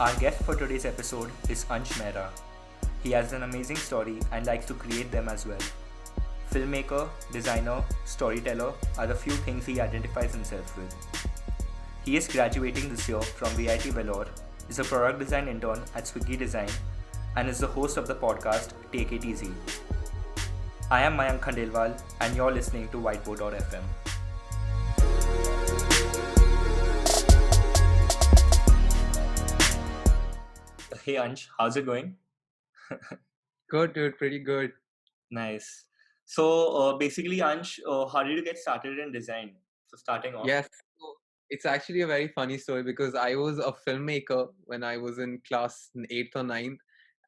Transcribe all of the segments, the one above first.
Our guest for today's episode is Ansh Mehra. He has an amazing story and likes to create them as well. Filmmaker, designer, storyteller are the few things he identifies himself with. He is graduating this year from VIT Vellore, is a product design intern at Swiggy Design, and is the host of the podcast Take It Easy. I am Mayank Khandelwal, and you're listening to Whiteboard.fm. Hey Ansh, how's it going? Good, dude. Pretty good. Nice. So basically, Ansh, how did you get started in design? So starting off. Yes. So it's actually a very funny story because I was a filmmaker when I was in class in eighth or ninth,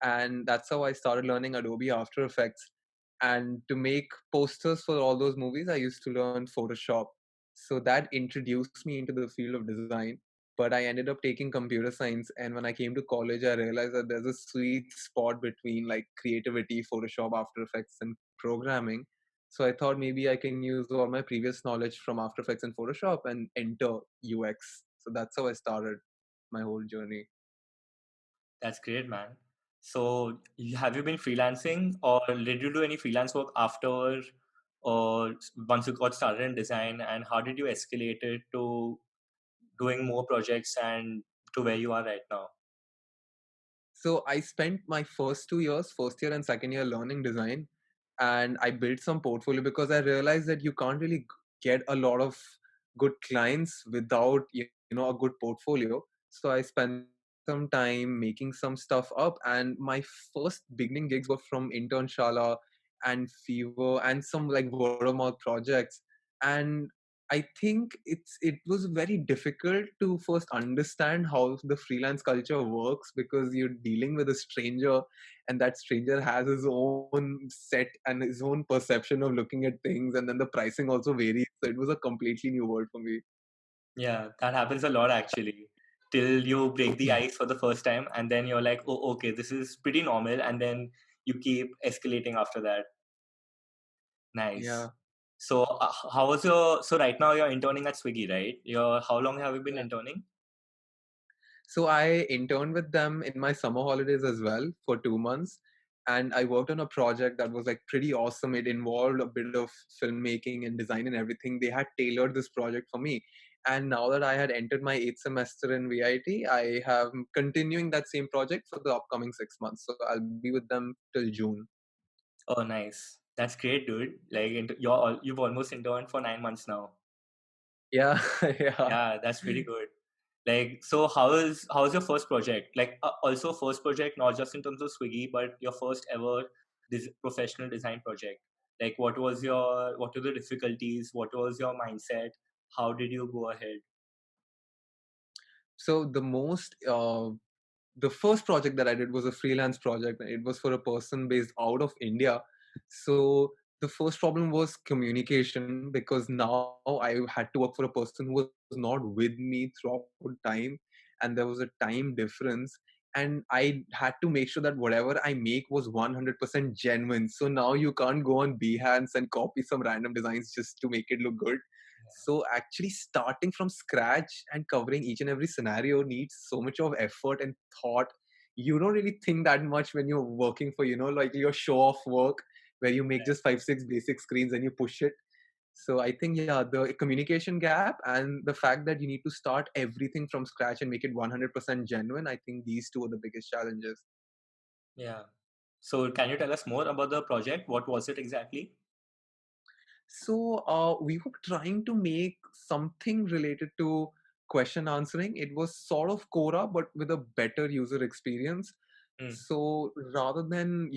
and that's how I started learning Adobe After Effects. And to make posters for all those movies, I used to learn Photoshop. So that introduced me into the field of design. But I ended up taking computer science, and when I came to college, I realized that there's a sweet spot between like creativity, Photoshop, After Effects, and programming. So I thought maybe I can use all my previous knowledge from After Effects and Photoshop and enter UX. So that's how I started my whole journey. That's great, man. So have you been freelancing, or did you do any freelance work after, or once you got started in design? And how did you escalate it to doing more projects and to where you are right now? So I spent my first 2 years, first year and second year, learning design, and I built some portfolio because I realized that you can't really get a lot of good clients without a good portfolio. So I spent some time making some stuff up, and my first beginning gigs were from Intern and Fever and some like word of mouth projects. And I think it was very difficult to first understand how the freelance culture works because you're dealing with a stranger, and that stranger has his own set and his own perception of looking at things, and then the pricing also varies. So it was a completely new world for me. Yeah, that happens a lot actually. Till you break the ice for the first time, and then you're like, oh, okay, this is pretty normal, and then you keep escalating after that. Nice. Yeah. So how was your? So right now you're interning at Swiggy, right? How long have you been Yeah. interning? So I interned with them in my summer holidays as well for 2 months. And I worked on a project that was like pretty awesome. It involved a bit of filmmaking and design and everything. They had tailored this project for me. And now that I had entered my eighth semester in VIT, I have continuing that same project for the upcoming 6 months. So I'll be with them till June. Oh, nice. That's great, dude. Like you've almost interned for 9 months now. Yeah, yeah. Yeah, that's pretty good. Like, so how is your first project? Like, also first project, not just in terms of Swiggy, but your first ever professional design project. Like, what were the difficulties? What was your mindset? How did you go ahead? So the first project that I did was a freelance project. It was for a person based out of India. So the first problem was communication because now I had to work for a person who was not with me throughout time, and there was a time difference. And I had to make sure that whatever I make was 100% genuine. So now you can't go on Behance and copy some random designs just to make it look good. So actually starting from scratch and covering each and every scenario needs so much of effort and thought. You don't really think that much when you're working for, like your show off work where you make just 5, 6 basic screens and you push it. So I think, yeah, the communication gap and the fact that you need to start everything from scratch and make it 100% genuine, I think these two are the biggest challenges. Yeah. So can you tell us more about the project? What was it exactly? So we were trying to make something related to question answering. It was sort of Quora, but with a better user experience. Hmm. So rather than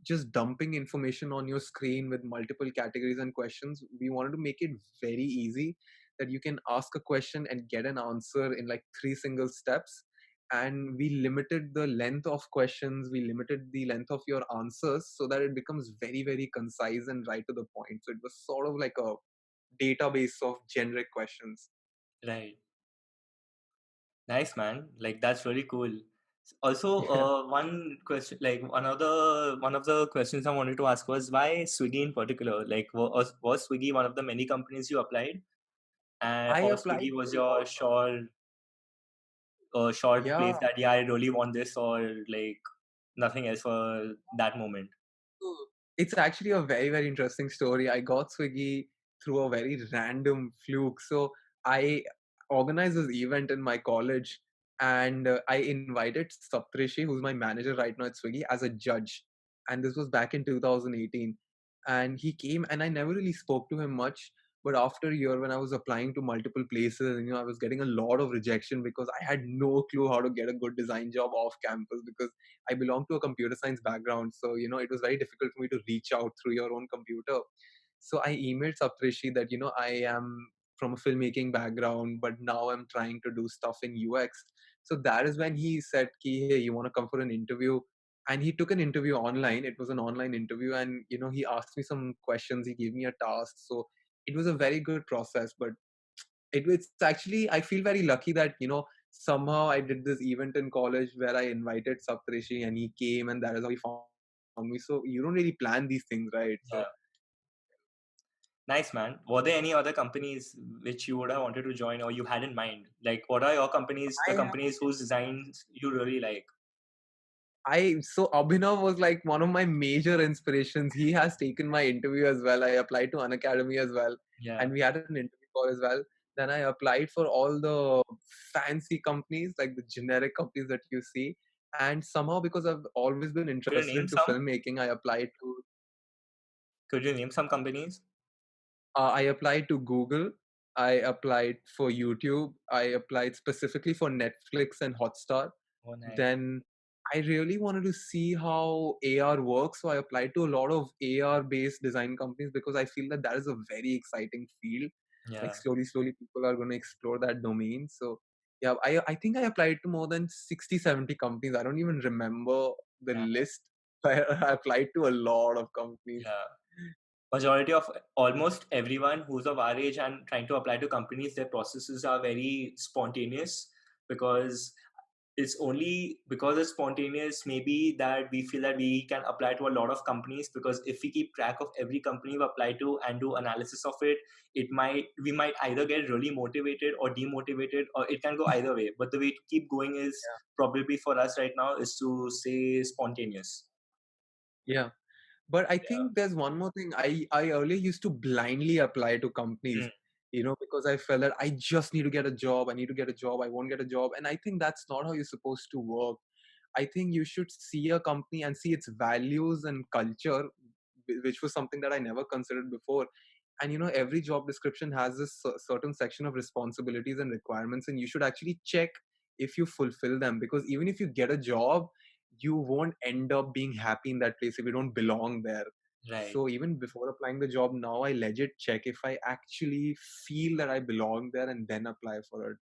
just dumping information on your screen with multiple categories and questions, we wanted to make it very easy that you can ask a question and get an answer in like 3 single steps. And we limited the length of questions, we limited the length of your answers so that it becomes very, very concise and right to the point. So it was sort of like a database of generic questions. Right. Nice, man. Like that's really cool. Also, Yeah. one question, like one of the questions I wanted to ask was why Swiggy in particular? Like, was Swiggy one of the many companies you applied, and I or applied Swiggy was to a lot your of companies. sure? a short Yeah. place that I really want this, or like nothing else for that moment? So, it's actually a very, very interesting story. I got Swiggy through a very random fluke. So I organized this event in my college, and I invited Saptrishi, who's my manager right now at Swiggy, as a judge. And this was back in 2018. And he came, and I never really spoke to him much. But after a year, when I was applying to multiple places, I was getting a lot of rejection because I had no clue how to get a good design job off campus because I belong to a computer science background. So, it was very difficult for me to reach out through your own computer. So I emailed Saptrishi that, I am from a filmmaking background, but now I'm trying to do stuff in UX. So that is when he said, Ki, hey, you want to come for an interview? And he took an interview online. It was an online interview. And, he asked me some questions. He gave me a task. So it was a very good process. But it's actually, I feel very lucky that, somehow I did this event in college where I invited Saptrishi and he came, and that is how he found me. So you don't really plan these things, right? Yeah. So Nice, man. Were there any other companies which you would have wanted to join or you had in mind? Like, what are your companies, the I companies whose designs you really like? so Abhinav was like one of my major inspirations. He has taken my interview as well. I applied to Unacademy as well, Yeah. and we had an interview call as well. Then I applied for all the fancy companies, like the generic companies that you see. And somehow, because I've always been Could you interested name into some? filmmaking, I applied to Could you name some companies? I applied to Google. I applied for YouTube. I applied specifically for Netflix and Hotstar. Oh, nice. Then I really wanted to see how AR works. So I applied to a lot of AR based design companies because I feel that is a very exciting field. Like Yeah. slowly, people are going to explore that domain. So yeah, I think I applied to more than 60, 70 companies. I don't even remember the Yeah. list. I applied to a lot of companies. Yeah. Majority of almost everyone who's of our age and trying to apply to companies, their processes are very spontaneous because it's only because it's spontaneous maybe that we feel that we can apply to a lot of companies, because if we keep track of every company we apply to and do analysis of it, we might either get really motivated or demotivated, or it can go either way. But the way to keep going is probably for us right now is to stay spontaneous. Yeah. But I Yeah. think there's one more thing. I earlier used to blindly apply to companies, Mm, because I felt that I just need to get a job. I need to get a job. I won't get a job. And I think that's not how you're supposed to work. I think you should see a company and see its values and culture, which was something that I never considered before. And every job description has this certain section of responsibilities and requirements, and you should actually check if you fulfill them. Because even if you get a job, you won't end up being happy in that place if you don't belong there. right. So even before applying the job, now I legit check if I actually feel that I belong there and then apply for it.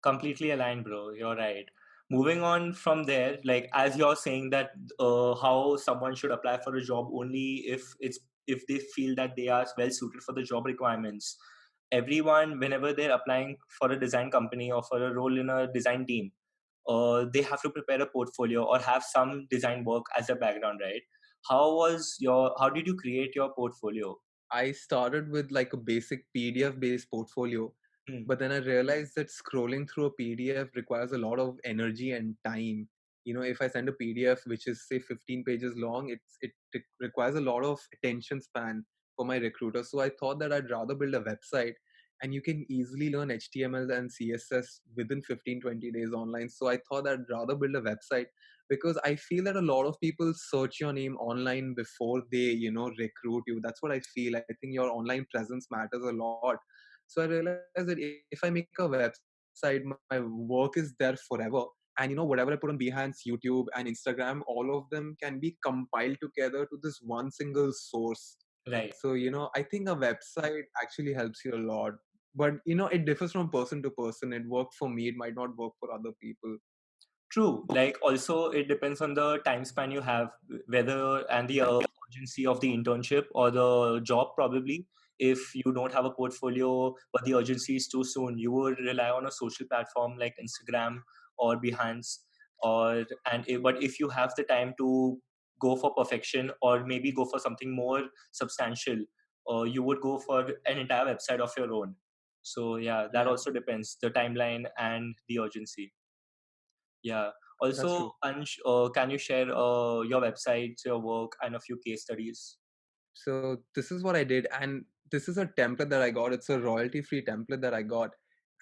Completely aligned, bro. You're right. Moving on from there, like as you're saying that how someone should apply for a job only if they feel that they are well suited for the job requirements. Everyone, whenever they're applying for a design company or for a role in a design team, they have to prepare a portfolio or have some design work as a background, right? How did you create your portfolio? I started with like a basic PDF based portfolio, Hmm. but then I realized that scrolling through a PDF requires a lot of energy and time. If I send a PDF which is say 15 pages long, it requires a lot of attention span for my recruiter. So I thought that I'd rather build a website, and you can easily learn HTML and CSS within 15-20 days online. So I thought I'd rather build a website because I feel that a lot of people search your name online before they, recruit you. That's what I feel. I think your online presence matters a lot. So I realized that if I make a website, my work is there forever. And whatever I put on Behance, YouTube, and Instagram, all of them can be compiled together to this one single source. Right. So, I think a website actually helps you a lot. But, it differs from person to person. It worked for me, it might not work for other people. True. Like also, it depends on the time span you have, whether and the urgency of the internship or the job. Probably, if you don't have a portfolio but the urgency is too soon, you would rely on a social platform like Instagram or Behance. But if you have the time to go for perfection or maybe go for something more substantial, you would go for an entire website of your own. So yeah, that Yeah. also depends the timeline and the urgency. Yeah. That's true. Also, Ansh, can you share your websites, your work, and a few case studies? So this is what I did, and this is a template that I got. It's a royalty-free template that I got.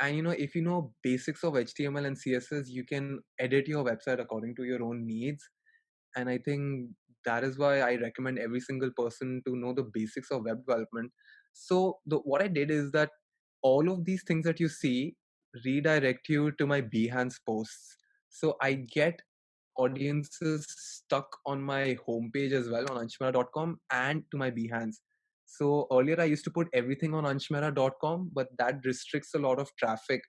And if you know basics of HTML and CSS, you can edit your website according to your own needs. And I think that is why I recommend every single person to know the basics of web development. So what I did is that all of these things that you see redirect you to my Behance posts. So I get audiences stuck on my homepage as well on anshmehra.com and to my Behance. So earlier I used to put everything on anshmehra.com, but that restricts a lot of traffic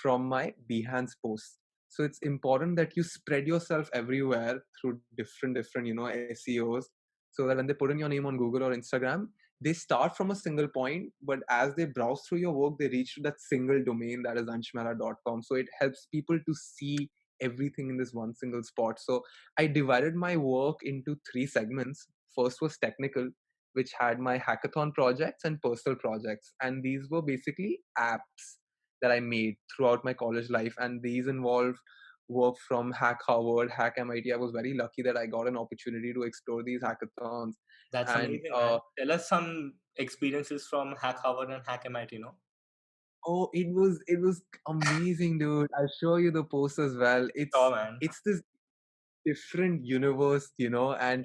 from my Behance posts. So it's important that you spread yourself everywhere through different SEOs, so that when they put in your name on Google or Instagram, they start from a single point, but as they browse through your work, they reach to that single domain that is anshmehra.com. So it helps people to see everything in this one single spot. So I divided my work into three segments. First was technical, which had my hackathon projects and personal projects. And these were basically apps that I made throughout my college life. And these involved work from Hack Harvard, Hack MIT. I was very lucky that I got an opportunity to explore these hackathons. That's And amazing, man. Tell us some experiences from Hack Harvard and Hack MIT, you know? oh, it was amazing, dude. I'll show you the post as well. Sure, It's man. it's this different universe, and Yeah.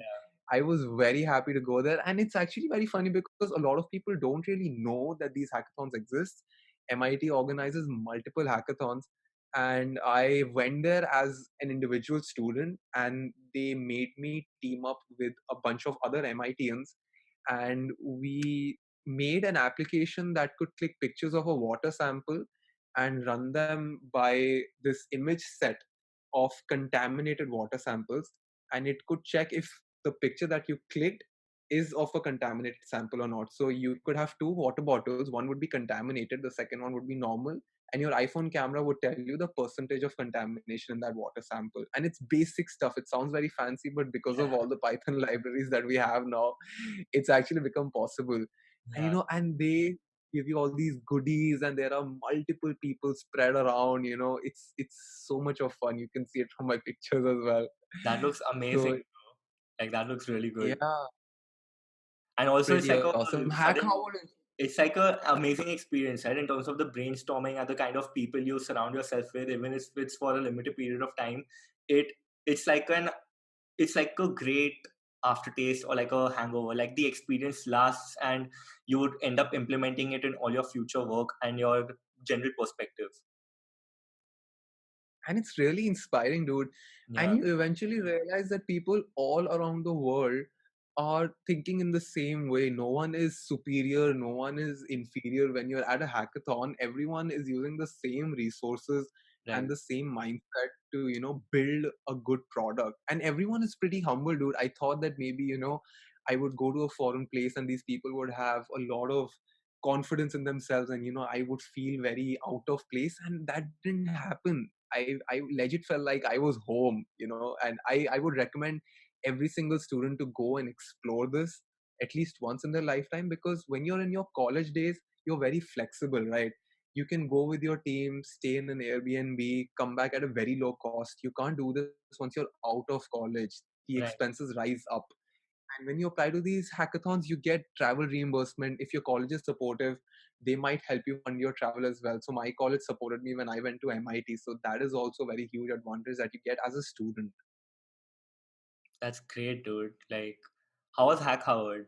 I was very happy to go there. And it's actually very funny because a lot of people don't really know that these hackathons exist. MIT organizes multiple hackathons, and I went there as an individual student, and they made me team up with a bunch of other MITians, and we made an application that could click pictures of a water sample and run them by this image set of contaminated water samples, and it could check if the picture that you clicked is of a contaminated sample or not. So you could have two water bottles, one would be contaminated, the second one would be normal, and your iPhone camera would tell you the percentage of contamination in that water sample. And it's basic stuff. It sounds very fancy, but because of all the Python libraries that we have now, it's actually become possible. And Yeah. and they give you all these goodies, and there are multiple people spread around. It's so much of fun. You can see it from my pictures as well. That looks amazing, So bro. Like, that looks really good. yeah, And also, it's pretty like a awesome. Hack sudden, Howard is it's like a amazing experience, right? In terms of the brainstorming and the kind of people you surround yourself with, even if it's for a limited period of time. It it's like an it's like a great aftertaste or like a hangover. Like, the experience lasts, and you would end up implementing it in all your future work and your general perspective. and it's really inspiring, dude. And Yeah, you eventually realize that people all around the world are thinking in the same way. No one is superior, no one is inferior. When you're at a hackathon, everyone is using the same resources and right, the same mindset to build a good product. And everyone is pretty humble, dude. I thought that maybe I would go to a foreign place and these people would have a lot of confidence in themselves, and I would feel very out of place, and that didn't happen. I legit felt like I was home, and I would recommend every single student to go and explore this at least once in their lifetime, because when you're in your college days, you're very flexible, right? You can go with your team, stay in an Airbnb, come back at a very low cost. You can't do this once you're out of college. The right. expenses rise up. And when you apply to these hackathons, you get travel reimbursement. If your college is supportive, they might help you fund your travel as well. So my college supported me when I went to MIT. So that is also a very huge advantage that you get as a student. That's great, dude. Like, how was Hack Howard?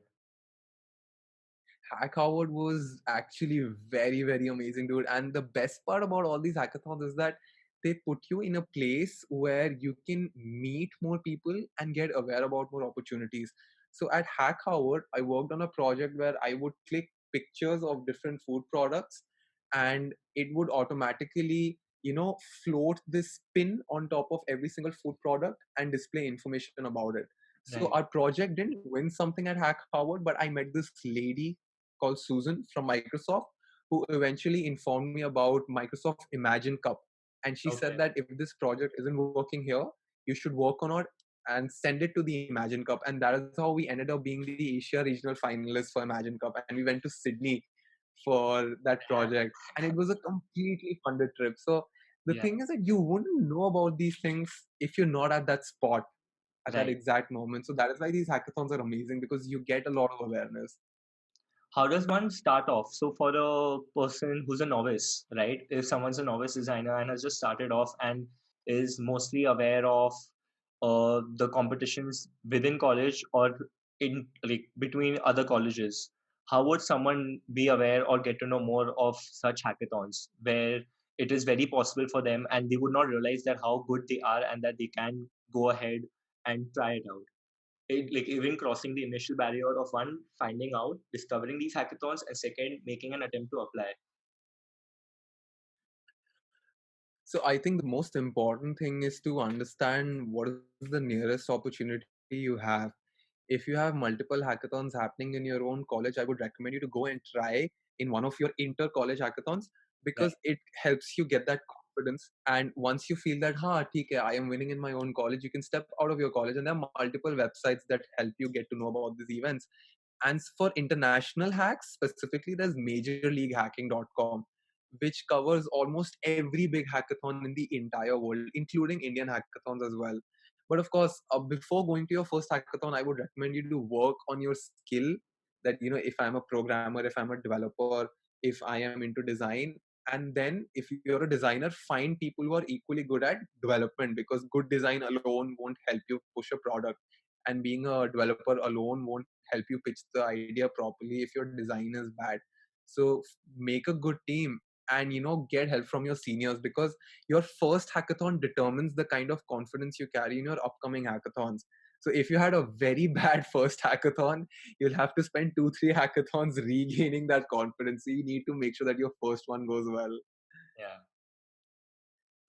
Hack Howard was actually very, very amazing, dude. And the best part about all these hackathons is that they put you in a place where you can meet more people and get aware about more opportunities. So at Hack Howard, I worked on a project where I would click pictures of different food products, and it would automatically, float this pin on top of every single food product and display information about it. So Right. our project didn't win something at Hack Howard, but I met this lady called Susan from Microsoft, who eventually informed me about Microsoft Imagine Cup. And she said Okay. that if this project isn't working here, you should work on it and send it to the Imagine Cup. And that is how we ended up being the Asia regional finalists for Imagine Cup. And we went to Sydney for that project. And it was a completely funded trip. So the Yeah, thing is that you wouldn't know about these things if you're not at that spot at that right. exact moment. So that is why these hackathons are amazing, because you get a lot of awareness. How does one start off? So for a person who's a novice, right? If someone's a novice designer and has just started off and is mostly aware of the competitions within college or in like between other colleges, how would someone be aware or get to know more of such hackathons where it is very possible for them and they would not realize that how good they are and that they can go ahead and try it out? Like even crossing the initial barrier of one finding out, discovering these hackathons, and second making an attempt to apply. So I think the most important thing is to understand what is the nearest opportunity you have. If you have multiple hackathons happening in your own college, I would recommend you to go and try in one of your inter college hackathons, Right. because it helps you get that confidence. And once you feel that, theek hai, I am winning in my own college, you can step out of your college, and there are multiple websites that help you get to know about these events. And for international hacks specifically, there's majorleaguehacking.com, which covers almost every big hackathon in the entire world, including Indian hackathons as well. But of course, before going to your first hackathon, I would recommend you to work on your skill. That, if I'm a programmer, if I'm a developer, if I am into design, and then if you're a designer, find people who are equally good at development, because good design alone won't help you push a product, and being a developer alone won't help you pitch the idea properly if your design is bad. So make a good team, and get help from your seniors, because your first hackathon determines the kind of confidence you carry in your upcoming hackathons. So if you had a very bad first hackathon, you'll have to spend 2 3 hackathons regaining that confidence. So you need to make sure that your first one goes well. Yeah.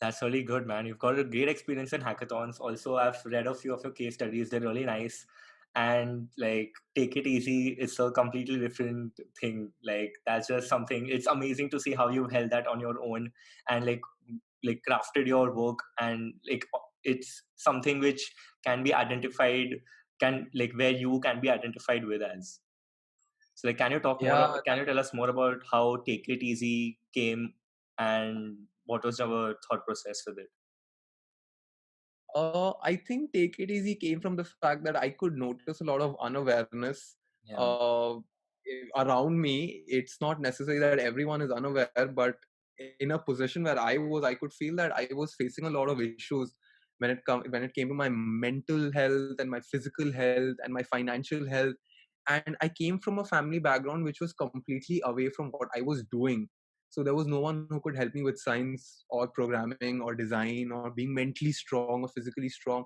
That's really good, man. You've got a great experience in hackathons. Also, I've read a few of your case studies. They're really nice. And like, take it easy. It's a completely different thing. Like, that's just something. It's amazing to see how you've held that on your own and like crafted your work, and like it's something which can be identified, can like where you can be identified with as. So like, can you talk more? Yeah. Can you tell us more about how Take It Easy came and what was our thought process with it? I think Take It Easy came from the fact that I could notice a lot of unawareness Yeah. around me. It's not necessary that everyone is unaware, but in a position where I was, I could feel that I was facing a lot of issues when it came to my mental health and my physical health and my financial health. And I came from a family background which was completely away from what I was doing. So there was no one who could help me with science or programming or design or being mentally strong or physically strong.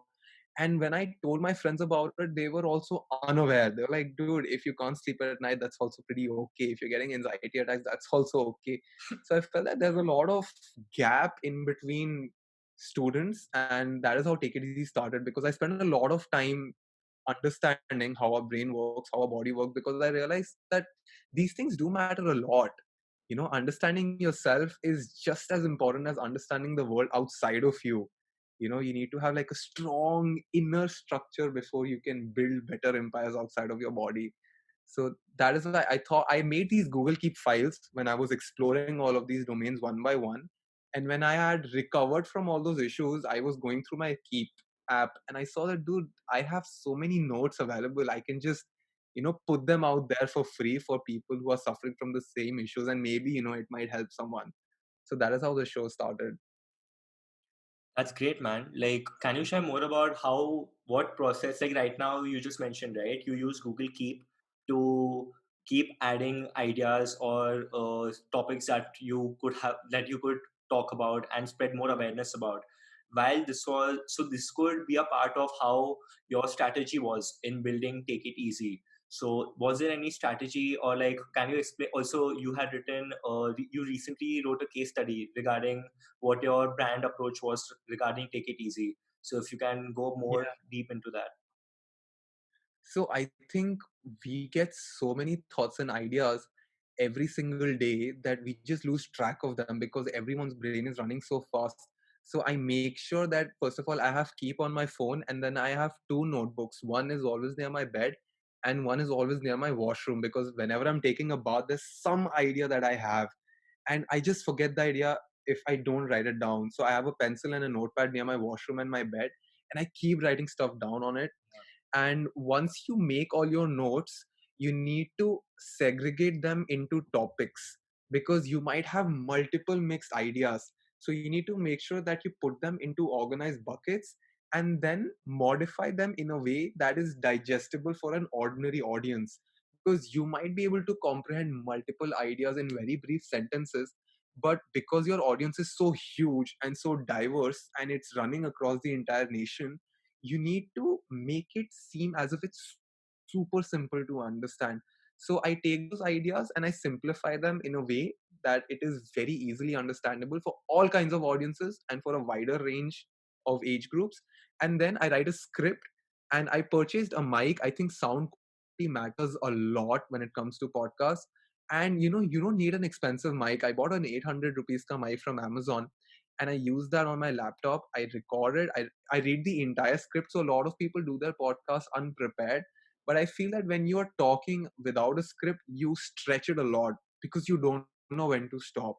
And when I told my friends about it, they were also unaware. They're like, dude, if you can't sleep at night, that's also pretty okay. If you're getting anxiety attacks, that's also okay. So I felt that there's a lot of gap in between students. And that is how Take It Easy started, because I spent a lot of time understanding how our brain works, how our body works, because I realized that these things do matter a lot. Understanding yourself is just as important as understanding the world outside of you. You need to have like a strong inner structure before you can build better empires outside of your body. So that is why I thought I made these Google Keep files when I was exploring all of these domains one by one. And when I had recovered from all those issues, I was going through my Keep app, and I saw that, dude, I have so many notes available. I can just put them out there for free for people who are suffering from the same issues, and maybe it might help someone. So that is how the show started. That's great, man. Like, can you share more about what process, like right now, you just mentioned, right? You use Google Keep to keep adding ideas or topics that you could talk about and spread more awareness about. While this could be a part of how your strategy was in building Take It Easy. So, was there any strategy, or like, can you explain? Also, you recently wrote a case study regarding what your brand approach was regarding Take It Easy. So if you can go more deep into that. So I think we get so many thoughts and ideas every single day that we just lose track of them, because everyone's brain is running so fast. So I make sure that, first of all, I have Keep on my phone, and then I have 2 notebooks. One is always near my bed, and one is always near my washroom, because whenever I'm taking a bath, there's some idea that I have, and I just forget the idea if I don't write it down. So I have a pencil and a notepad near my washroom and my bed, and I keep writing stuff down on it. And once you make all your notes, you need to segregate them into topics, because you might have multiple mixed ideas. So you need to make sure that you put them into organized buckets and then modify them in a way that is digestible for an ordinary audience, because you might be able to comprehend multiple ideas in very brief sentences, but because your audience is so huge and so diverse and it's running across the entire nation, you need to make it seem as if it's super simple to understand. So I take those ideas and I simplify them in a way that it is very easily understandable for all kinds of audiences and for a wider range of age groups. And then I write a script, and I purchased a mic. I think sound quality matters a lot when it comes to podcasts. And you don't need an expensive mic. I bought an 800 rupees ka mic from Amazon, and I use that on my laptop. I record it. I read the entire script. So a lot of people do their podcast unprepared. But I feel that when you are talking without a script, you stretch it a lot because you don't know when to stop.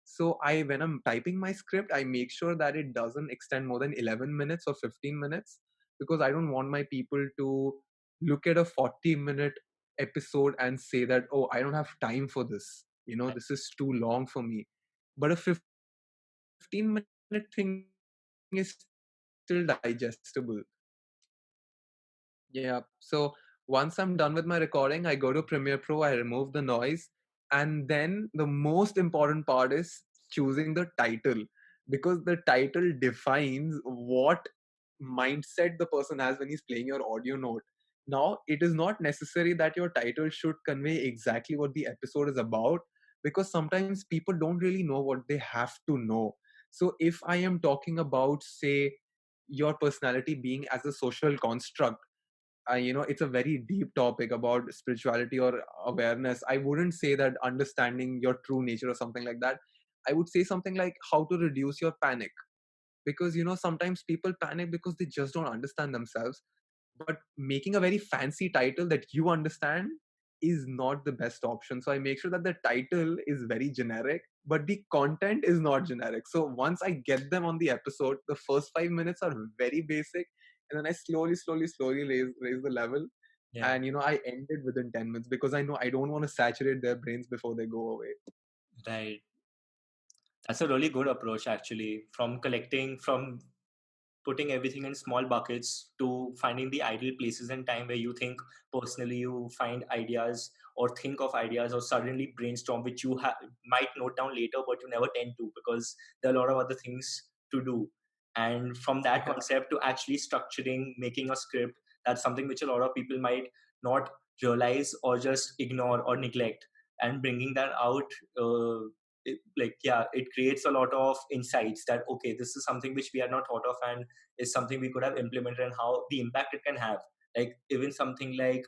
So when I'm typing my script, I make sure that it doesn't extend more than 11 minutes or 15 minutes, because I don't want my people to look at a 40-minute episode and say that, oh, I don't have time for this. This is too long for me. But a 15-minute thing is still digestible. Yeah. So once I'm done with my recording, I go to Premiere Pro, I remove the noise. And then the most important part is choosing the title, because the title defines what mindset the person has when he's playing your audio note. Now, it is not necessary that your title should convey exactly what the episode is about, because sometimes people don't really know what they have to know. So if I am talking about, say, your personality being as a social construct, it's a very deep topic about spirituality or awareness. I wouldn't say that understanding your true nature or something like that. I would say something like how to reduce your panic, because sometimes people panic because they just don't understand themselves. But making a very fancy title that you understand is not the best option. So I make sure that the title is very generic, but the content is not generic. So once I get them on the episode, the first 5 minutes are very basic, and then I slowly raise the level. Yeah, And I end it within 10 minutes, because I know I don't want to saturate their brains before they go away. right. That's a really good approach, actually. From putting everything in small buckets to finding the ideal places and time where you think personally you find ideas or think of ideas or suddenly brainstorm, which you might note down later, but you never tend to because there are a lot of other things to do. And from that Yeah. concept to actually structuring, making a script, that's something which a lot of people might not realize or just ignore or neglect. And bringing that out, it creates a lot of insights that okay, this is something which we had not thought of and is something we could have implemented, and how the impact it can have. Like even something like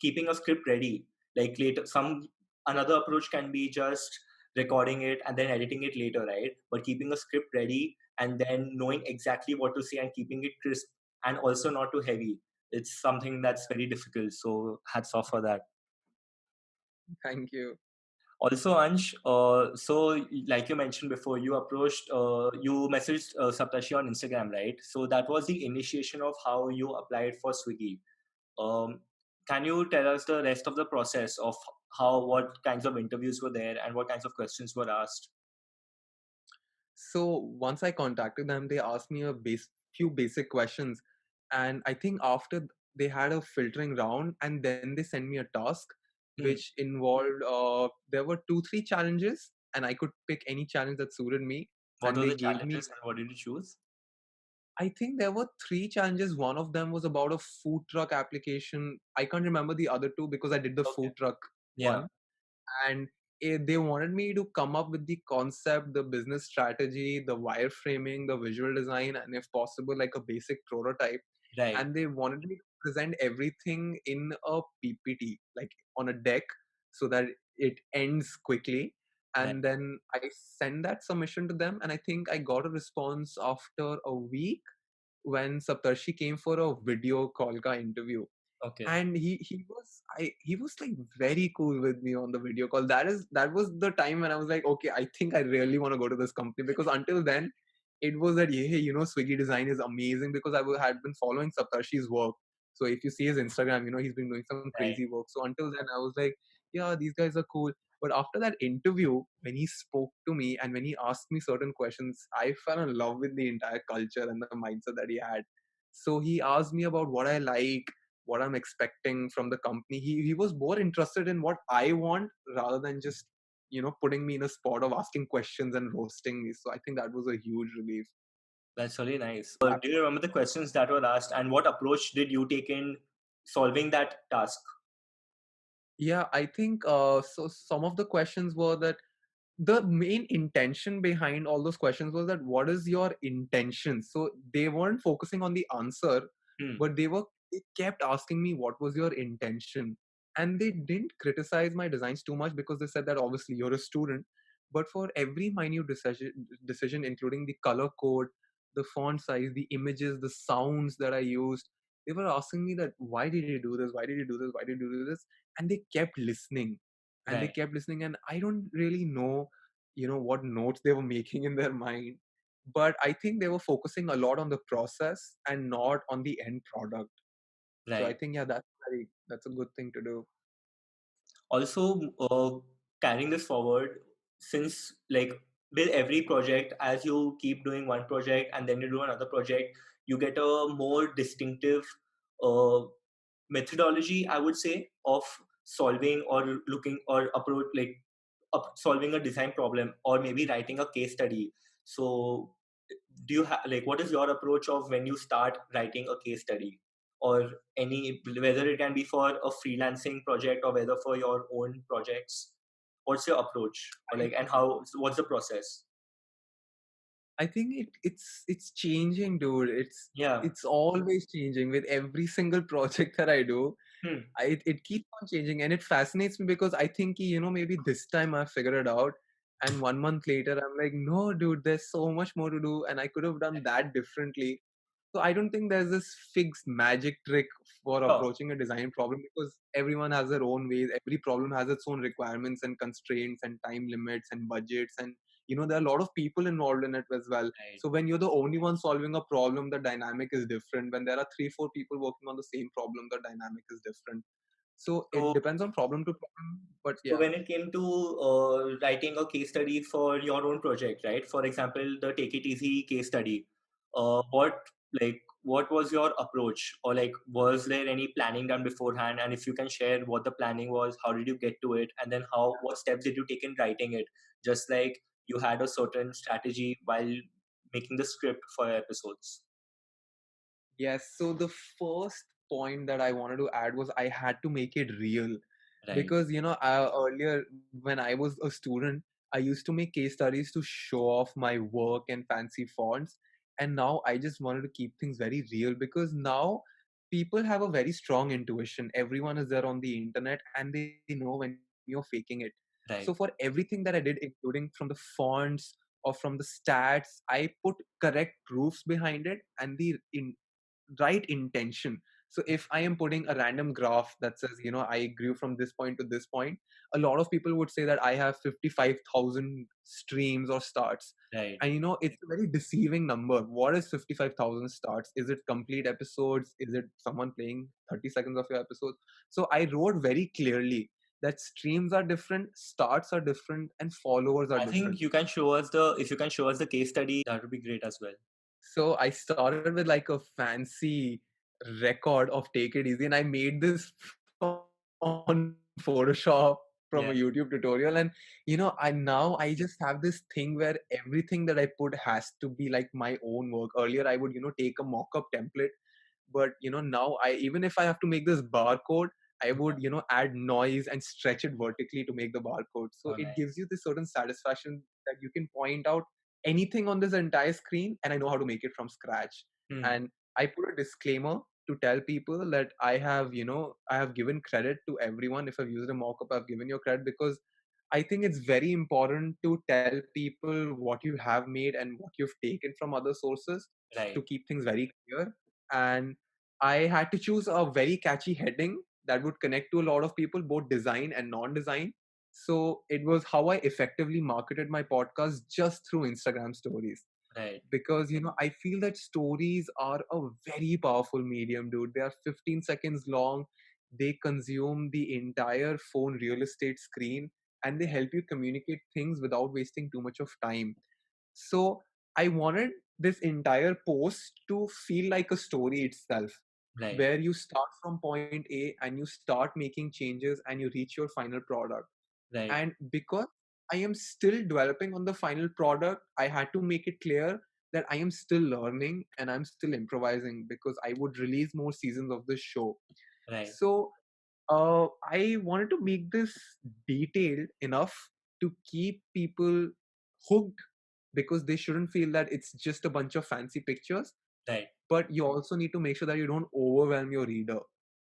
keeping a script ready, like later some another approach can be just recording it and then editing it later, right? But keeping a script ready and then knowing exactly what to say and keeping it crisp and also not too heavy, it's something that's very difficult, so hats off for that. Thank you. Also, Ansh, so like you mentioned before, you messaged Saptashi on Instagram, right? So that was the initiation of how you applied for Swiggy. Um, can you tell us the rest of the process of what kinds of interviews were there and what kinds of questions were asked? So once I contacted them, they asked me few basic questions, and I think after they had a filtering round, and then they sent me a task, Hmm. which involved there were 2 3 challenges, and I could pick any challenge that suited me, What and were they the gave me. challenges and what did you choose? I think there were 3 challenges. One of them was about a food truck application. I can't remember the other two because I did the Okay. food truck Yeah. one. And they wanted me to come up with the concept, the business strategy, the wireframing, the visual design, and if possible, like a basic prototype. Right. And they wanted me to present everything in a PPT, like on a deck, so that it ends quickly. Right. And then I sent that submission to them, and I think I got a response after a week when Saptarshi came for a video call ka interview. Okay. and he was like very cool with me on the video call. That was the time when I was like, okay, I think I really want to go to this company, because until then it was that, yeah, Swiggy design is amazing, because had been following Saptarshi's work. So if you see his Instagram, he's been doing some Right. crazy work. So until then I was like, yeah, these guys are cool. But after that interview, when he spoke to me and when he asked me certain questions, I fell in love with the entire culture and the mindset that he had. So he asked me about what I like, what I'm expecting from the company. He was more interested in what I want rather than just putting me in a spot of asking questions and roasting me. So I think that was a huge relief. That's really nice. That, Do you remember the questions that were asked, and what approach did you take in solving that task? yeah, I think so. Some of the questions were that the main intention behind all those questions was that what is your intention. So they weren't focusing on the answer, Hmm. but they kept asking me what was your intention. And they didn't criticize my designs too much, because they said that obviously you're a student, but for every minute decision, including the color code, the font size, the images, the sounds that I used, they were asking me that, why did you do this, why did you do this, why did you do this. And they kept listening, and they Right. kept listening. And I don't really know what notes they were making in their mind, but I think they were focusing a lot on the process and not on the end product. So I Right. think, yeah, that's a good thing to do. Also, carrying this forward, since like with every project, as you keep doing one project and then you do another project, you get a more distinctive uh, methodology, I would say, of solving or looking or approach, like solving a design problem or maybe writing a case study. So do you have, like, what is your approach of when you start writing a case study, or any, whether it can be for a freelancing project or whether for your own projects? What's your approach, or I like, and how, what's the process? I think it's changing, dude. Yeah. It's always changing with every single project that I do. Hmm. It keeps on changing, and it fascinates me, because I think maybe this time I figured it out, and 1 month later I'm like, no, dude, there's so much more to do, and I could have done that differently. So I don't think there's this fixed magic trick for Oh, approaching a design problem, because everyone has their own ways. Every problem has its own requirements and constraints and time limits and budgets, and there are a lot of people involved in it as well. right. So when you're the only one solving a problem, the dynamic is different. When there are 3 4 people working on the same problem, the dynamic is different. So it So depends on problem to problem. But So yeah. when it came to writing a case study for your own project, right? For example, the Take It Easy case study. What, like, what was your approach, or like was there any planning done beforehand? And if you can share what the planning was, how did you get to it, and then how, what steps did you take in writing it? Just like you had a certain strategy while making the script for your episodes, Yes. So the first point that I wanted to add was I had to make it real, right? because earlier when I was a student, I used to make case studies to show off my work and fancy fonts, and now I just wanted to keep things very real, because now people have a very strong intuition. Everyone is there on the internet, and they know when you're faking it. So for Right. everything that I did, including from the fonts or from the stats, I put correct proofs behind it and the right intention. So if I am putting a random graph that says, I grew from this point to this point, a lot of people would say that I have 55,000 streams or starts. Right. And it's a very deceiving number. What is 55,000 starts? Is it complete episodes? Is it someone playing 30 seconds of your episode? So I wrote very clearly that streams are different, starts are different, and followers are I think different. you can show us the, if you can show us the case study, that would be great as well. So I started with like a fancy record of Take It Easy, and I made this on Photoshop from a YouTube Yeah. tutorial. And I just have this thing where everything that I put has to be like my own work. Earlier I would take a mock-up template, but now I even if I have to make this barcode, I would add noise and stretch it vertically to make the barcode. So Oh, it nice. gives you this certain satisfaction that you can point out anything on this entire screen and I know how to make it from scratch. Hmm. And I put a disclaimer to tell people that I have given credit to everyone. If I've used a mockup, I've given you credit, because I think it's very important to tell people what you have made and what you've taken from other sources to Right. keep things very clear. And I had to choose a very catchy heading that would connect to a lot of people, both design and non-design. So it was how I effectively marketed my podcast just through Instagram stories. Right, Because I feel that stories are a very powerful medium, dude. They are 15 seconds long. They consume the entire phone real estate screen, and they help you communicate things without wasting too much of time. So I wanted this entire post to feel like a story itself, right, where you start from point A and you start making changes and you reach your final product. right, And because I am still developing on the final product, I had to make it clear that I am still learning and I'm still improvising, because I would release more seasons of this show. right, So I wanted to make this detailed enough to keep people hooked, because they shouldn't feel that it's just a bunch of fancy pictures, right. but you also need to make sure that you don't overwhelm your reader.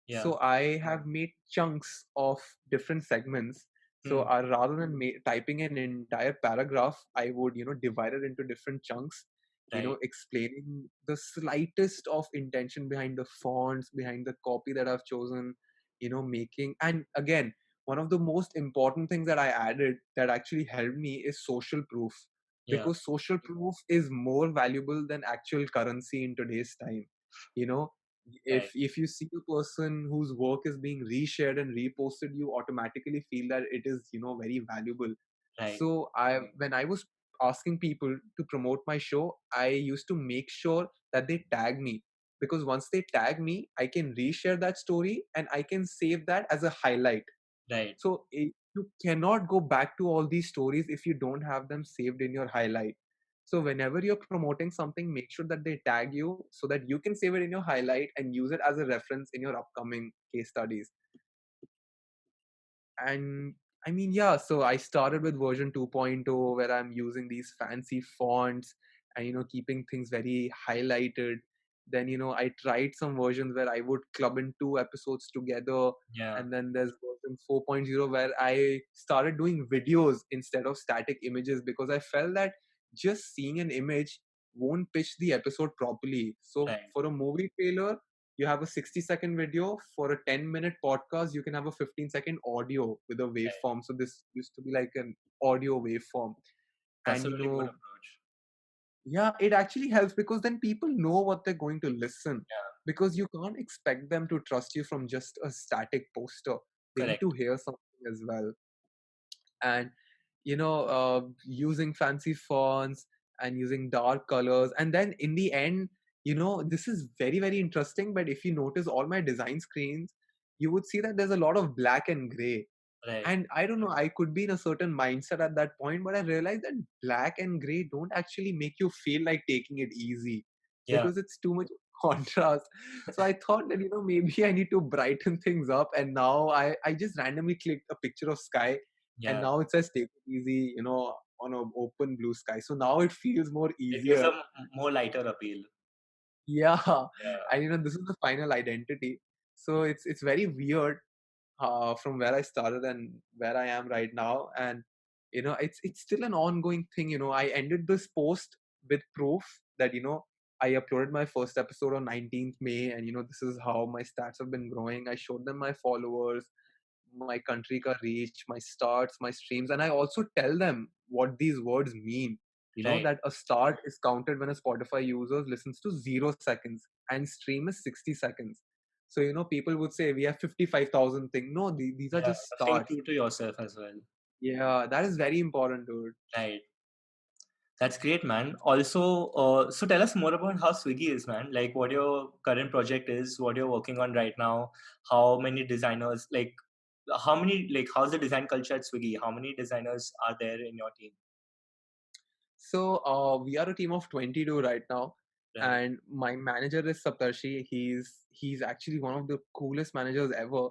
Yeah. So I have made chunks of different segments. So Hmm. rather than typing an entire paragraph, I would divide it into different chunks. Right, Explaining the slightest of intention behind the fonts, behind the copy that I've chosen. Making, and again, one of the most important things that I added that actually helped me is social proof, yeah, because social proof is more valuable than actual currency in today's time. you know right, if you see a person whose work is being reshared and reposted, you automatically feel that it is very valuable. right, So when I was asking people to promote my show, I used to make sure that they tag me, because once they tag me, I can reshare that story and I can save that as a highlight. right, So you cannot go back to all these stories if you don't have them saved in your highlight. So whenever you're promoting something, make sure that they tag you so that you can save it in your highlight and use it as a reference in your upcoming case studies. And I mean, yeah, so I started with version 2.0, where I'm using these fancy fonts and keeping things very highlighted. Then I tried some versions where I would club in two episodes together. yeah, And then there's version 4.0, where I started doing videos instead of static images, because I felt that just seeing an image won't pitch the episode properly. So right, for a movie trailer, you have a 60-second video. For a 10-minute podcast, you can have a 15-second audio with a right. waveform. So this used to be like an audio waveform. That's And a really good approach. yeah, it actually helps, because then people know what they're going to listen, Yeah, because you can't expect them to trust you from just a static poster. They need to correct. hear something as well. And using fancy fonts and using dark colors. And then in the end, this is very, very interesting, but if you notice all my design screens, you would see that there's a lot of black and gray. Right. And I don't know, I could be in a certain mindset at that point, but I realized that black and gray don't actually make you feel like taking it easy, Yeah, because it's too much contrast. So I thought that maybe I need to brighten things up. And now I just randomly clicked a picture of sky, and yeah. now it says take it easy, on an open blue sky. So now it feels more It gives a easier. more lighter appeal. Yeah. Yeah, And this is the final identity. So it's very weird, from where I started and where I am right now. And it's still an ongoing thing. I ended this post with proof that I uploaded my first episode on 19th May, and this is how my stats have been growing. I showed them my followers, my country ka reach, my starts, my streams, and I also tell them what these words mean. right. That a start is counted when a Spotify user listens to 0 seconds and stream is 60 seconds. So people would say we have 55,000 things. No, these are Yeah, just staying starts. true to yourself as well. Yeah, that is very important, dude. Right. That's great, man. Also, so tell us more about how Swiggy is, man. Like, what your current project is, what you're working on right now, how many designers, how's the design culture at Swiggy? How many designers are there in your team? So we are a team of 22 right now, Right. and my manager is Saptarshi. He's actually one of the coolest managers ever,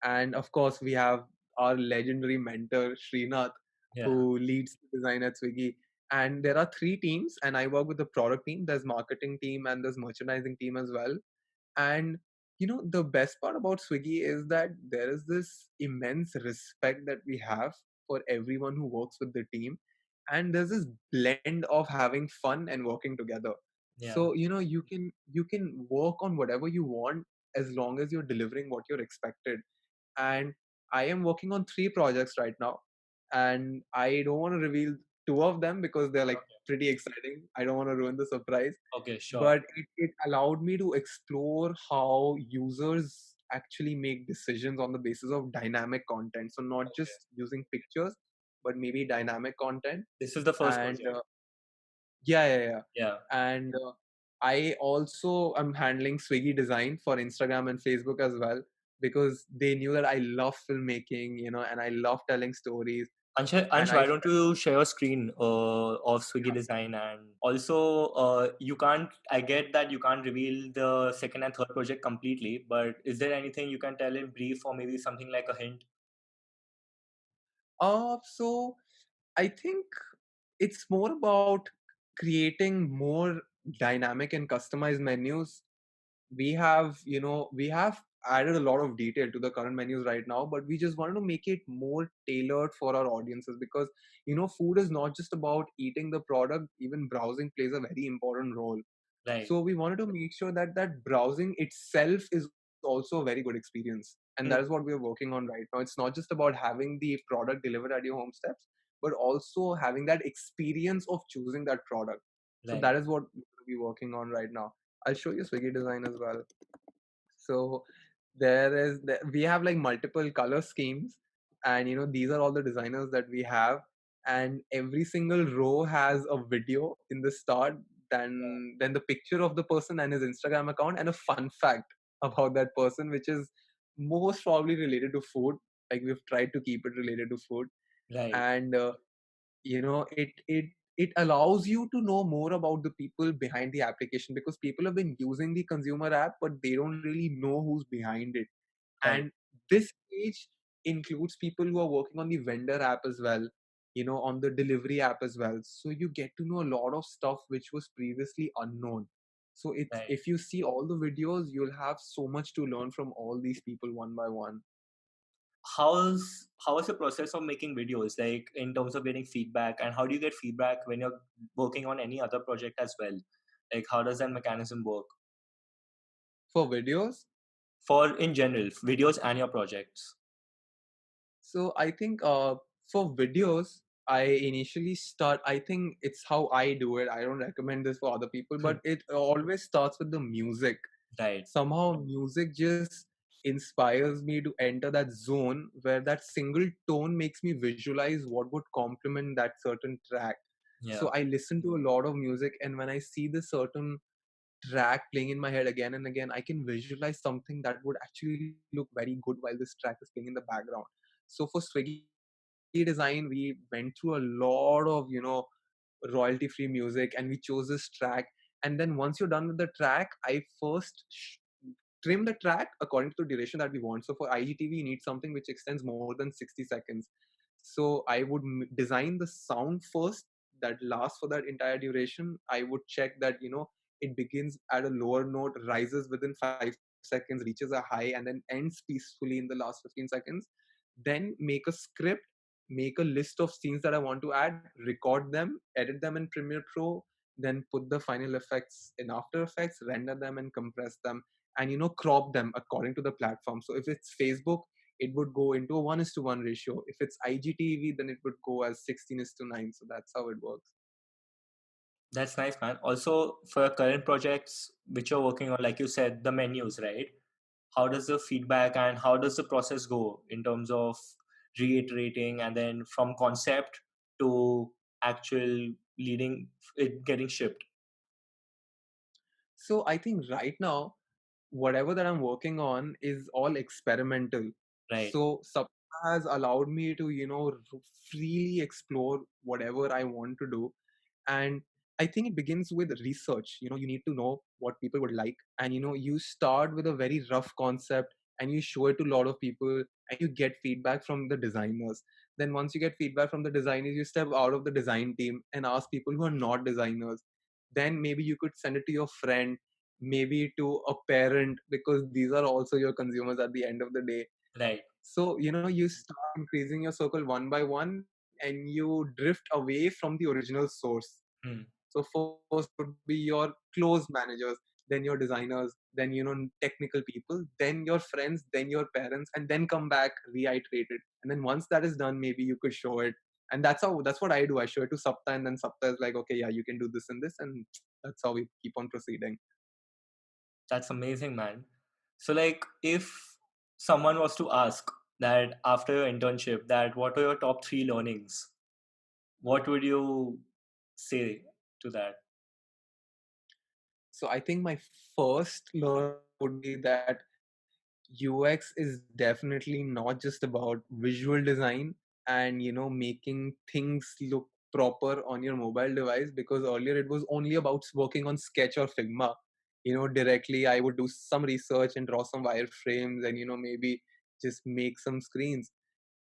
and of course we have our legendary mentor Srinath, Yeah. who leads the design at Swiggy. And there are three teams, and I work with the product team. There's marketing team and there's merchandising team as well. And the best part about Swiggy is that there is this immense respect that we have for everyone who works with the team. And there's this blend of having fun and working together. Yeah. So you can work on whatever you want as long as you're delivering what you're expected. And I am working on 3 projects right now, and I don't want to reveal 2 of them because they're like Okay. pretty exciting. I don't want to ruin the surprise, Okay, sure. but it allowed me to explore how users actually make decisions on the basis of dynamic content. So not Okay. just using pictures, but maybe dynamic content. This is the first And project. yeah. Yeah. And I also am handling Swiggy design for Instagram and Facebook as well, because they knew that I love filmmaking, and I love telling stories. And Ansh, I why felt, don't you share a screen of Swiggy design? And also, you can't, I get that you can't reveal the second and third project completely, but is there anything you can tell in brief or maybe something like a hint? so I think it's more about creating more dynamic and customized menus. We have added a lot of detail to the current menus right now, but we just wanted to make it more tailored for our audiences, because food is not just about eating the product. Even browsing plays a very important role. Right. So we wanted to make sure that that browsing itself is also a very good experience, and that is Hmm. what we are working on right now. It's not just about having the product delivered at your home steps, but also having that experience of choosing that product. So Right. that is what we're working on right now. I'll show you Swiggy design as well. So we have like multiple color schemes, and these are all the designers that we have, and every single row has a video in the start, then the picture of the person and his Instagram account, and a fun fact about that person, which is most probably related to food. Like, we've tried to keep it related to food. Right. And it allows you to know more about the people behind the application, because people have been using the consumer app, but they don't really know who's behind it. Right. And this page includes people who are working on the vendor app as well, on the delivery app as well. So you get to know a lot of stuff which was previously unknown. So it's Right. if you see all the videos, you'll have so much to learn from all these people one by one. How is the process of making videos, like in terms of getting feedback, and how do you get feedback when you're working on any other project as well? Like, how does that mechanism work For videos, for in general videos and your projects? so I think for videos, I initially start. I think it's how I do it. I don't recommend this for other people, Hmm. but it always starts with the music. Right. Somehow, music just inspires me to enter that zone where that single tone makes me visualize what would complement that certain track. Yeah. So I listen to a lot of music, and when I see the certain track playing in my head again and again, I can visualize something that would actually look very good while this track is playing in the background. So for Swiggy design, we went through a lot of royalty free music, and we chose this track. And then once you're done with the track, I first trim the track according to the duration that we want. So for IGTV, you need something which extends more than 60 seconds. So I would design the sound first that lasts for that entire duration. I would check that it begins at a lower note, rises within 5 seconds, reaches a high, and then ends peacefully in the last 15 seconds. Then make a script, make a list of scenes that I want to add, record them, edit them in Premiere Pro, then put the final effects in After Effects, render them and compress them, and crop them according to the platform. So if it's Facebook, it would go into a 1:1 ratio. If it's IGTV, then it would go as 16:9. So that's how it works. That's nice, man. Also, for your current projects which you're working on, like you said, the menus, right? How does the feedback and how does the process go in terms of reiterating and then from concept to actual leading it getting shipped? So I think right now, whatever that I'm working on is all experimental. Right. So Sapna has allowed me to, freely explore whatever I want to do. And I think it begins with research. You need to know what people would like, and you start with a very rough concept, and you show it to a lot of people, and you get feedback from the designers. Then once you get feedback from the designers, you step out of the design team and ask people who are not designers. Then maybe you could send it to your friend, maybe to a parent, because these are also your consumers at the end of the day. Right. So you start increasing your circle one by one, and you drift away from the original source. Hmm. So first would be your close managers, then your designers, then technical people, then your friends, then your parents, and then come back, reiterate it. And then once that is done, maybe you could show it. And that's what I do. I show it to Sapta, and then Sapta is like, okay, yeah, you can do this and this, and that's how we keep on proceeding. That's amazing, man. So, like, if someone was to ask that after your internship, that what are your top three learnings, what would you say to that? So I think my first learning would be that UX is definitely not just about visual design and making things look proper on your mobile device, because earlier it was only about working on Sketch or Figma. Directly I would do some research and draw some wireframes and maybe just make some screens.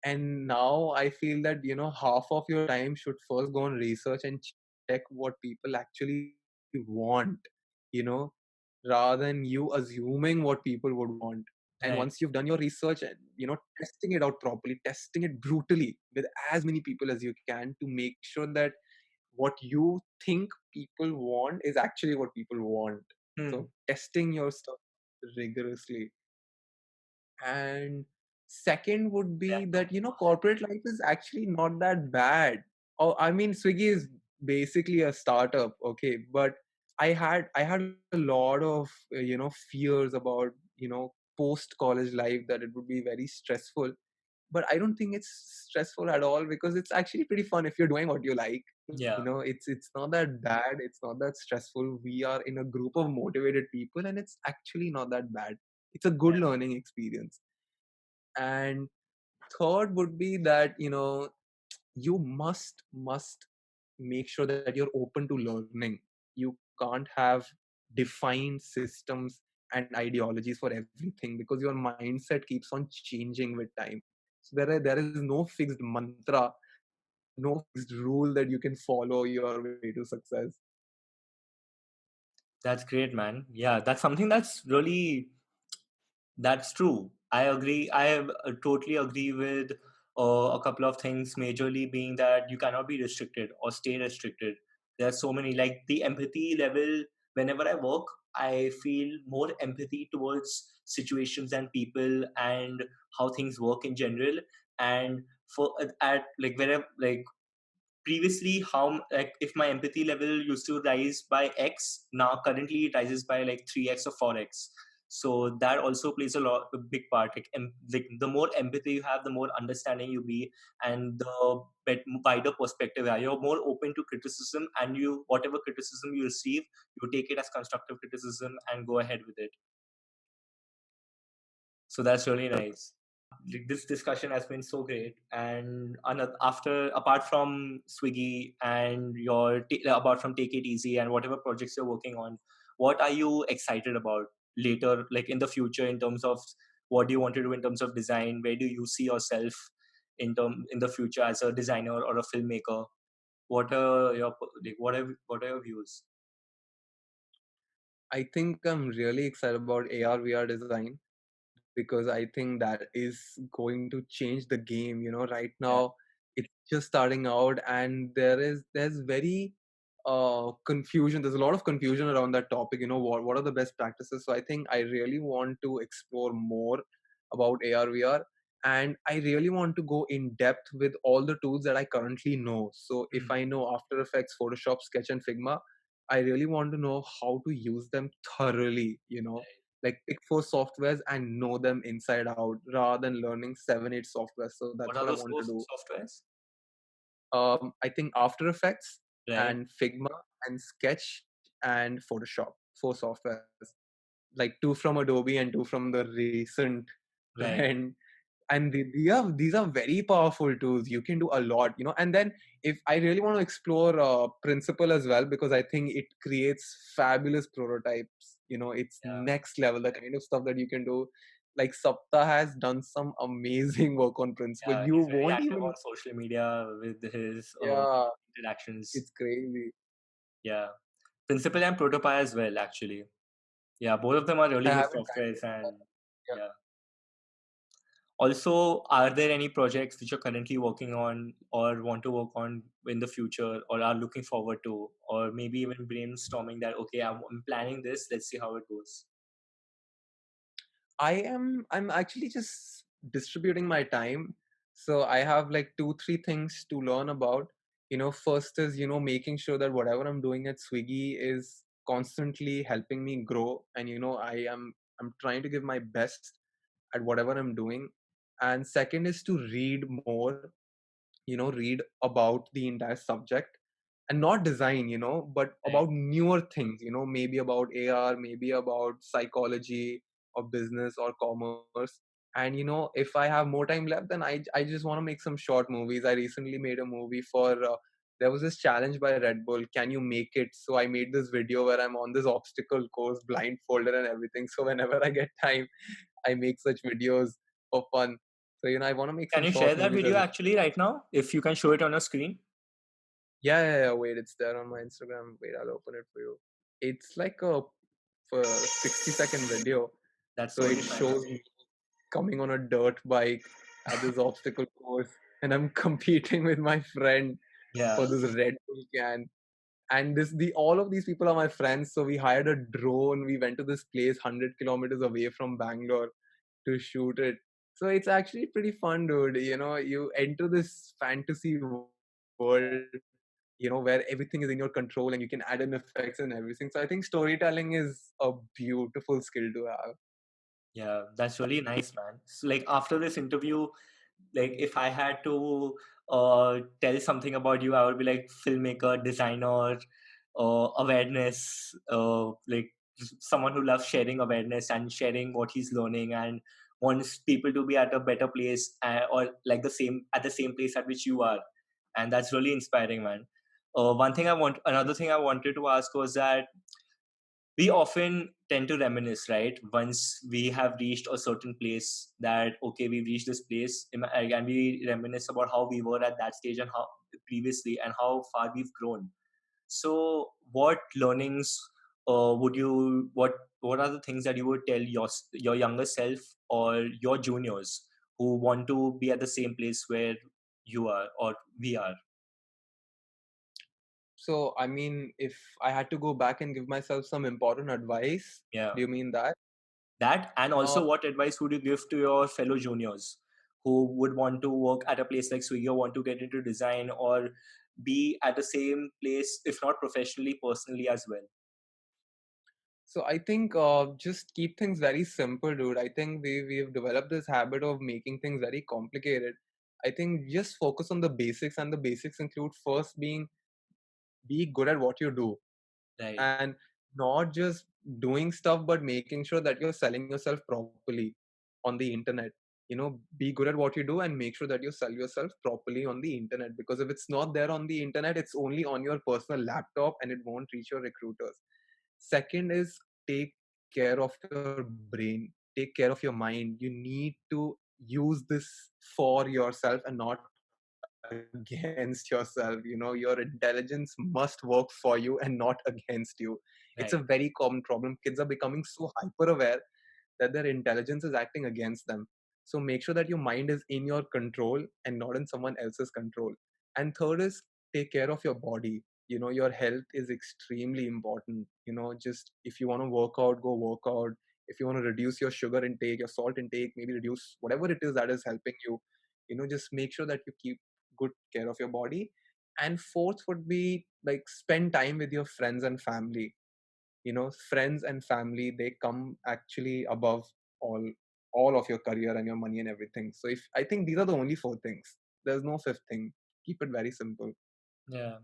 And now I feel that half of your time should first go on research and check what people actually want, you know rather than you assuming what people would want. And Right. once you've done your research and testing it out properly, testing it brutally with as many people as you can to make sure that what you think people want is actually what people want. Hmm. So testing your stuff rigorously. And second would Yeah. be that corporate life is actually not that bad. Oh, I mean, Swiggy is basically a startup, okay, but I had a lot of fears about post college life, that it would be very stressful. But I don't think it's stressful at all, because it's actually pretty fun if you're doing what you like. Yeah. It's not that bad, it's not that stressful. We are in a group of motivated people, and it's actually not that bad. It's a good learning experience. And third would be that you must make sure that you're open to learning. You can't have defined systems and ideologies for everything, because your mindset keeps on changing with time. So there is no fixed mantra, no fixed rule that you can follow your way to success. That's great, man. Yeah, that's something that's really that's true. I agree. Totally agree with a couple of things. Majorly being that you cannot be restricted or stay restricted. There are so many, like the empathy level. Whenever I work, I feel more empathy towards situations and people and how things work in general. And for at like wherever like previously how like if my empathy level used to rise by x, now currently it rises by like 3x or 4x. So that also plays a big part. Like the more empathy you have, the more understanding you be, and the wider perspective you're more open to criticism, and you whatever criticism you receive, you take it as constructive criticism and go ahead with it. So that's really nice. Like, this discussion has been so great. And after apart from Swiggy and apart from Take It Easy and whatever projects you're working on, what are you excited about later, like in the future, in terms of what do you want to do in terms of design? Where do you see yourself in the future as a designer or a filmmaker? What are your like, what are your views? I think I'm really excited about AR VR design, because I think that is going to change the game. Right Yeah. now it's just starting out, and there's very confusion. There's a lot of confusion around that topic. What are the best practices? So I think I really want to explore more about AR VR, and I really want to go in depth with all the tools that I currently know. So if Hmm. I know After Effects, Photoshop, Sketch, and Figma, I really want to know how to use them thoroughly. Like pick four softwares and know them inside out, rather than learning 7 8 softwares. So What that's are what I those want four to do. softwares? I think After Effects Right. and Figma and Sketch and Photoshop, four softwares, like two from Adobe and two from the recent Right. trend. And these are very powerful tools. You can do a lot. And then if I really want to explore Principle as well, because I think it creates fabulous prototypes. It's Yeah. next level, the kind of stuff that you can do. Like Sapta has done some amazing work on Principle. Yeah, You he's very won't active even. on social media with his Yeah, interactions. it's crazy. Yeah, Principal and Protopie as well, actually. Yeah, both of them are I really good haven't tried softwares, it, but and yeah. yeah. Also, are there any projects which you're currently working on or want to work on in the future or are looking forward to, or maybe even brainstorming that, okay, I'm planning this, let's see how it goes? I'm actually just distributing my time. So I have like two, three things to learn about. First is, making sure that whatever I'm doing at Swiggy is constantly helping me grow. And I'm trying to give my best at whatever I'm doing. And second is to read more, read about the entire subject, and not design, but Right. about newer things, maybe about AR, maybe about psychology or business or commerce. And if I have more time left, then I just want to make some short movies. I recently made a movie for there was this challenge by Red Bull, can you make it? So I made this video where I'm on this obstacle course blindfolded and everything. So whenever I get time, I make such videos for fun. So I want to make Can some you share short that movies video as well. actually right now? If you can show it on your screen? Yeah. Wait, it's there on my Instagram. Wait, I'll open it for you. It's like a for 60-second video. That's So it totally fine. shows me coming on a dirt bike at this obstacle course, and I'm competing with my friend Yeah. for this Red Bull can. And all of these people are my friends. So we hired a drone. We went to this place 100 kilometers away from Bangalore to shoot it. So it's actually pretty fun, dude. You enter this fantasy world, where everything is in your control and you can add in effects and everything. So I think storytelling is a beautiful skill to have. Yeah, that's really nice, man. So, like, after this interview, like, if I had to tell something about you, I would be like filmmaker, designer, awareness, like someone who loves sharing awareness and sharing what he's learning and wants people to be at a better place, or like the same at the same place at which you are, and that's really inspiring, man. Another thing I wanted to ask was that we often tend to reminisce, right? Once we have reached a certain place, that okay, we've reached this place, and we reminisce about how we were at that stage and how previously and how far we've grown. So, what learnings would you what are the things that you would tell your younger self or your juniors who want to be at the same place where you are or we are? So, I mean, if I had to go back and give myself some important advice, Yeah. do you mean that? That, and Uh, also, what advice would you give to your fellow juniors who would want to work at a place like Swiggy or want to get into design or be at the same place, if not professionally, personally as well? so I think just keep things very simple, dude. I think we've developed this habit of making things very complicated. I think just focus on the basics, and the basics include first be good at what you do, Right, and not just doing stuff, but making sure that you're selling yourself properly on the internet. Be good at what you do and make sure that you sell yourself properly on the internet, because if it's not there on the internet, it's only on your personal laptop and it won't reach your recruiters. Second is take care of your brain, take care of your mind. You need to use this for yourself and not against yourself. Your intelligence must work for you and not against you. It's a very right, common problem. Kids are becoming so hyper aware that their intelligence is acting against them. So make sure that your mind is in your control and not in someone else's control. And third is take care of your body. Your health is extremely important. Just if you want to work out, go work out. If you want to reduce your sugar intake, your salt intake, maybe reduce whatever it is that is helping you. Just make sure that you keep good care of your body. And fourth would be like spend time with your friends and family. Friends and family, they come actually above all all of your career and your money and everything. So if I think these are the only four things, there's no fifth thing. Keep it very simple. yeah.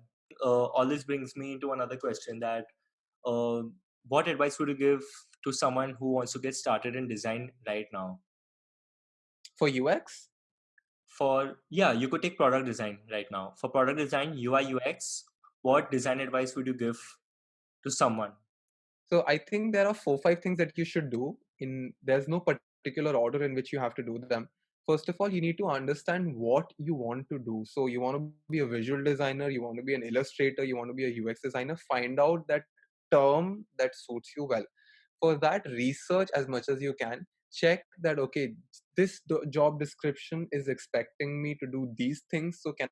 All this brings me into another question that uh, what advice would you give to someone who wants to get started in design right now? For UX, For, yeah, you could take product design right now. For product design, UI, UX, what design advice would you give to someone? so I think there are 4 5 things that you should do. There's no particular order in which you have to do them. First of all, you need to understand what you want to do. So you want to be a visual designer, you want to be an illustrator, you want to be a UX designer. Find out that term that suits you well. For that, research as much as you can. check that, okay, this job description is expecting me to do these things, so can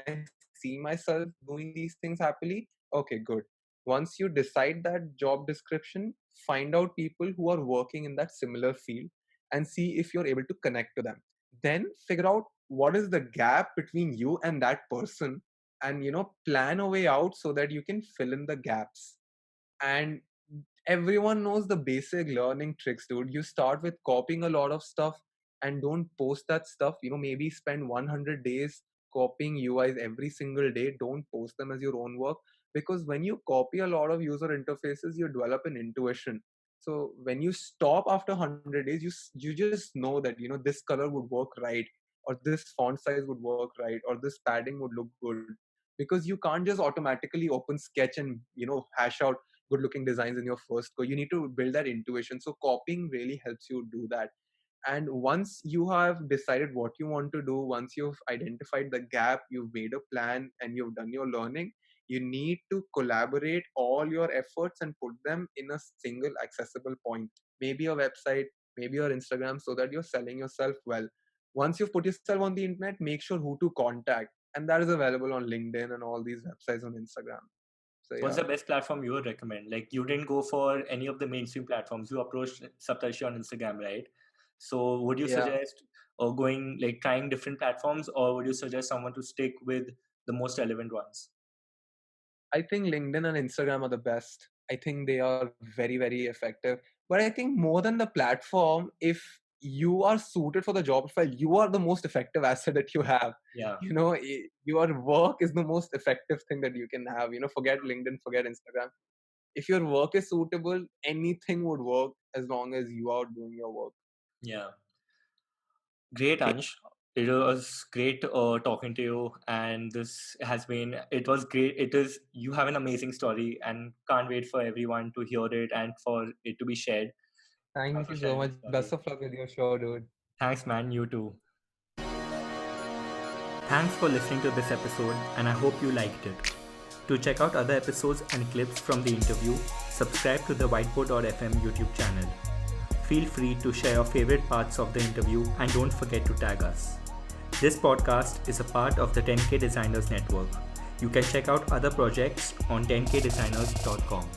I see myself doing these things happily? Okay, good. Once you decide that job description, find out people who are working in that similar field and see if you're able to connect to them. Then figure out what is the gap between you and that person, and plan a way out so that you can fill in the gaps. And everyone knows the basic learning tricks, dude. You start with copying a lot of stuff and don't post that stuff. Maybe spend 100 days copying UIs every single day. Don't post them as your own work, because when you copy a lot of user interfaces, you develop an intuition. So when you stop after 100 days, you just know that this color would work right, or this font size would work right, or this padding would look good, because you can't just automatically open Sketch and hash out good looking designs in your first go. You need to build that intuition. So copying really helps you do that. And once you have decided what you want to do, once you've identified the gap, you've made a plan, and you've done your learning, you need to collaborate all your efforts and put them in a single accessible point. Maybe a website, maybe your Instagram, so that you're selling yourself well. Once you've put yourself on the internet, make sure who to contact. And that is available on LinkedIn and all these websites on Instagram. So What's yeah. the best platform you would recommend? Like, you didn't go for any of the mainstream platforms. You approached Saptarshi on Instagram, right? So would you Yeah. suggest going, like, trying different platforms, or would you suggest someone to stick with the most relevant ones? I think LinkedIn and Instagram are the best. I think they are very, very effective. But I think more than the platform, if you are suited for the job profile, you are the most effective asset that you have. Yeah. Your work is the most effective thing that you can have. Forget LinkedIn, forget Instagram. If your work is suitable, anything would work as long as you are doing your work. Yeah. Great, Ansh. It was great talking to you, and it was great. You have an amazing story, and can't wait for everyone to hear it and for it to be shared. Thank Thanks for you so sharing much. your Best story. of luck with your show, dude. Thanks, man. You too. Thanks for listening to this episode, and I hope you liked it. To check out other episodes and clips from the interview, subscribe to the Whiteboard.fm YouTube channel. Feel free to share your favorite parts of the interview and don't forget to tag us. This podcast is a part of the 10K Designers Network. You can check out other projects on 10kdesigners.com.